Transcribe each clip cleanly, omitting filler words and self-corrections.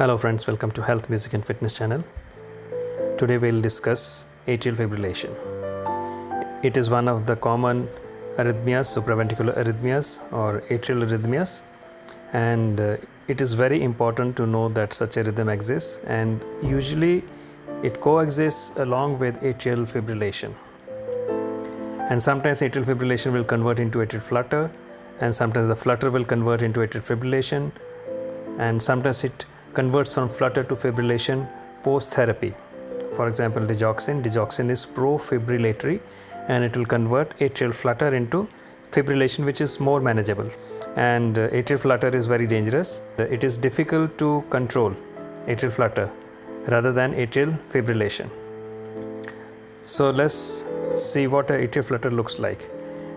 Hello friends, welcome to Health, Music and Fitness channel. Today we'll discuss atrial fibrillation. It is one of the common arrhythmias, supraventricular arrhythmias or atrial arrhythmias, and it is very important to know that such a rhythm exists, and usually it coexists along with atrial fibrillation. And sometimes atrial fibrillation will convert into atrial flutter, and sometimes the flutter will convert into atrial fibrillation, and sometimes it converts from flutter to fibrillation post-therapy. For example, digoxin. Digoxin is pro-fibrillatory and it will convert atrial flutter into fibrillation, which is more manageable. And atrial flutter is very dangerous. It is difficult to control atrial flutter rather than atrial fibrillation. So let's see what an atrial flutter looks like.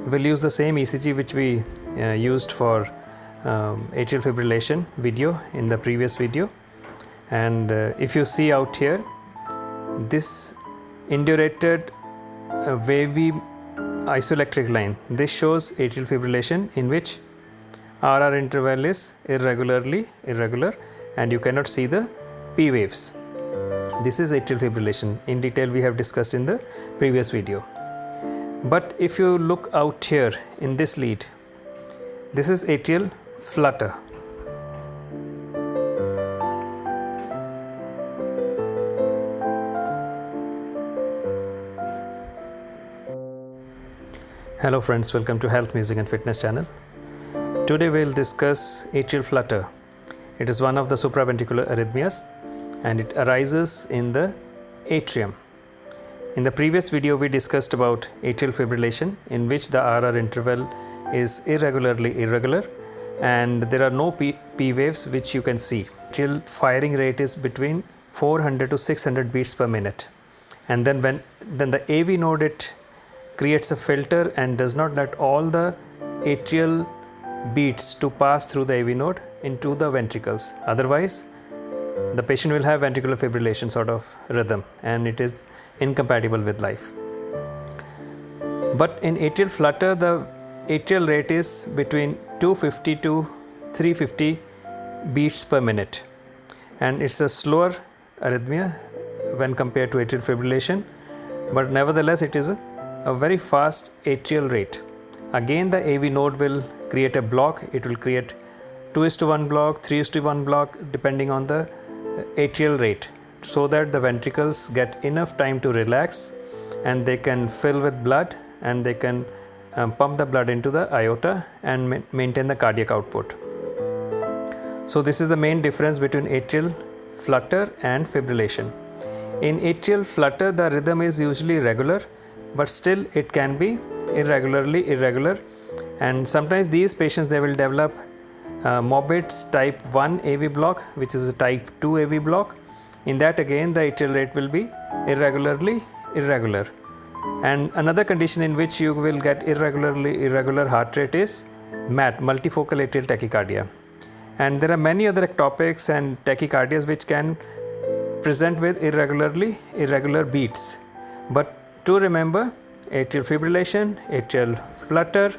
We'll use the same ECG which we used for atrial fibrillation video in the previous video, and if you see out here, this indurated wavy isoelectric line, this shows atrial fibrillation in which RR interval is irregular, and you cannot see the P waves. This is atrial fibrillation. In detail we have discussed in the previous video. But if you look out here in this lead, this is atrial flutter. Hello friends, welcome to Health, Music and Fitness channel. Today we'll discuss atrial flutter. It is one of the supraventricular arrhythmias and it arises in the atrium. In the previous video we discussed about atrial fibrillation, in which the RR interval is irregular and there are no P waves which you can see. Atrial firing rate is between 400 to 600 beats per minute, and then the AV node, it creates a filter and does not let all the atrial beats to pass through the AV node into the ventricles. Otherwise the patient will have ventricular fibrillation sort of rhythm and it is incompatible with life. But in atrial flutter, the atrial rate is between 250 to 350 beats per minute, and it's a slower arrhythmia when compared to atrial fibrillation, but nevertheless it is a very fast atrial rate. Again, the AV node will create a block. It will create 2:1 block, 3:1 block depending on the atrial rate, so that the ventricles get enough time to relax and they can fill with blood and they can pump the blood into the aorta and maintain the cardiac output. So this is the main difference between atrial flutter and fibrillation. In atrial flutter, the rhythm is usually regular, but still it can be irregular, and sometimes these patients, they will develop Mobitz type 1 AV block, which is a type 2 AV block. In that again the atrial rate will be irregular. And another condition in which you will get irregular heart rate is MAT, multifocal atrial tachycardia. And there are many other ectopics and tachycardias which can present with irregular beats. But to remember, atrial fibrillation, atrial flutter,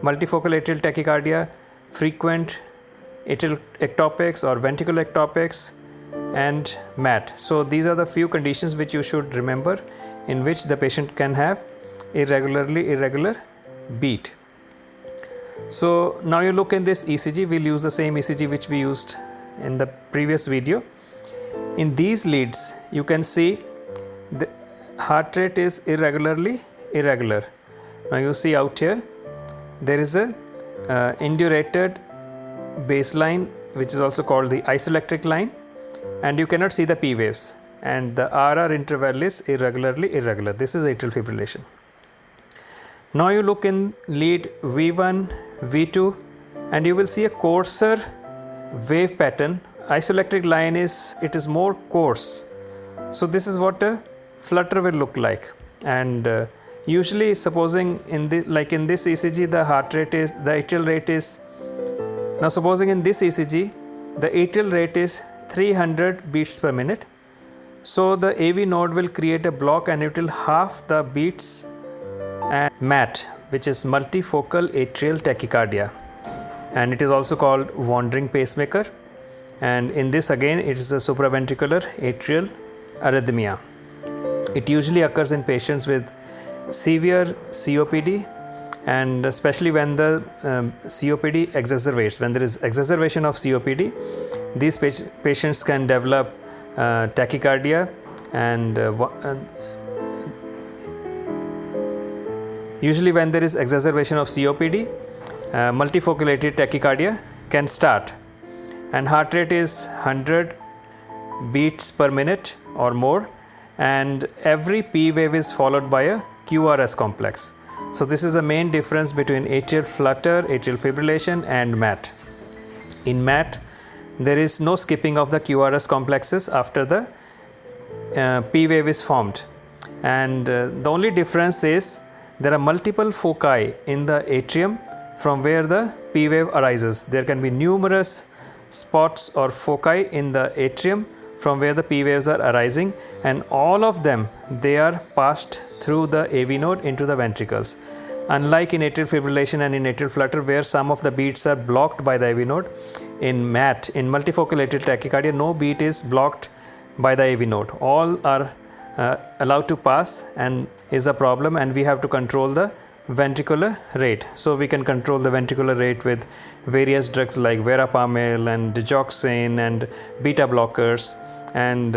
multifocal atrial tachycardia, frequent atrial ectopics or ventricular ectopics, and MAT. So these are the few conditions which you should remember, in which the patient can have irregular beat. So now you look in this ECG, we'll use the same ECG which we used in the previous video. In these leads you can see the heart rate is irregular. Now you see out here there is a indurated baseline, which is also called the isoelectric line, and you cannot see the P waves, and the RR interval is irregular. This is atrial fibrillation. Now you look in lead V1, V2, and you will see a coarser wave pattern. Isoelectric line is more coarse. So this is what a flutter will look like. And usually, supposing in this ECG, the atrial rate is, now supposing in this ECG the atrial rate is 300 beats per minute. So the AV node will create a block and it will half the beats and MAT, which is multifocal atrial tachycardia, and it is also called wandering pacemaker. and in this again it is a supraventricular atrial arrhythmia. It usually occurs in patients with severe COPD, and especially when the COPD exacerbates. When there is exacerbation of COPD, these patients can develop tachycardia, and usually when there is exacerbation of COPD, multifocal atrial tachycardia can start, and heart rate is 100 beats per minute or more, and every P wave is followed by a QRS complex. So this is the main difference between atrial flutter, atrial fibrillation and MAT. In MAT, there is no skipping of the QRS complexes after the P wave is formed, and the only difference is there are multiple foci in the atrium from where the P wave arises. There can be numerous spots or foci in the atrium from where the P waves are arising, and all of them, they are passed through the AV node into the ventricles. Unlike in atrial fibrillation and in atrial flutter, where some of the beats are blocked by the AV node, in MAT, in multifocal atrial tachycardia, no beat is blocked by the AV node. All are allowed to pass, and is a problem, and we have to control the ventricular rate. So we can control the ventricular rate with various drugs like verapamil and digoxin and beta blockers. And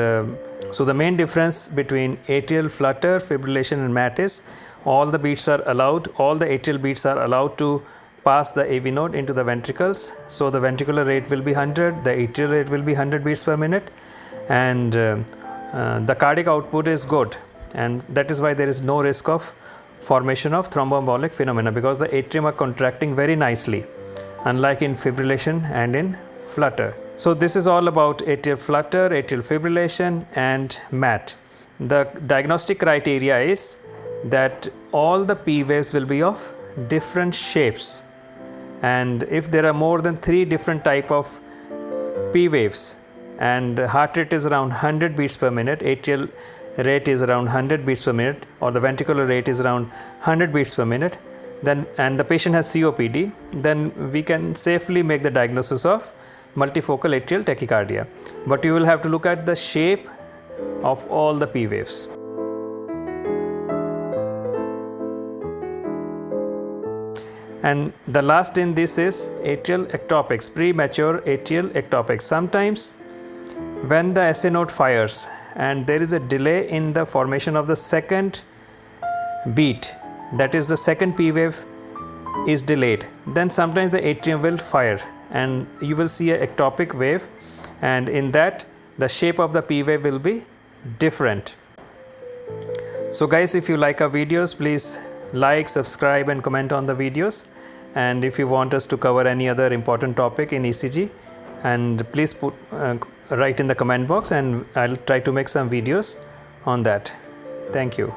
so the main difference between atrial flutter, fibrillation and MAT is all the beats are allowed, all the atrial beats are allowed to pass the AV node into the ventricles. So the ventricular rate will be 100, the atrial rate will be 100 beats per minute, and the cardiac output is good, and that is why there is no risk of formation of thromboembolic phenomena, because the atrium are contracting very nicely, unlike in fibrillation and in flutter. So this is all about atrial flutter, atrial fibrillation and MAT. The diagnostic criteria is that all the P waves will be of different shapes, and if there are more than 3 different type of P waves and heart rate is around 100 beats per minute, atrial rate is around 100 beats per minute, or the ventricular rate is around 100 beats per minute, then, and the patient has COPD, then we can safely make the diagnosis of multifocal atrial tachycardia. But you will have to look at the shape of all the P waves. And the last in this is atrial ectopics, premature atrial ectopics. Sometimes when the SA node fires and there is a delay in the formation of the second beat, that is the second P wave is delayed, then sometimes the atrium will fire and you will see an ectopic wave, and in that the shape of the P wave will be different. So guys, if you like our videos, please like, subscribe and comment on the videos, and if you want us to cover any other important topic in ECG, and please write in the comment box, and I'll try to make some videos on that. Thank you.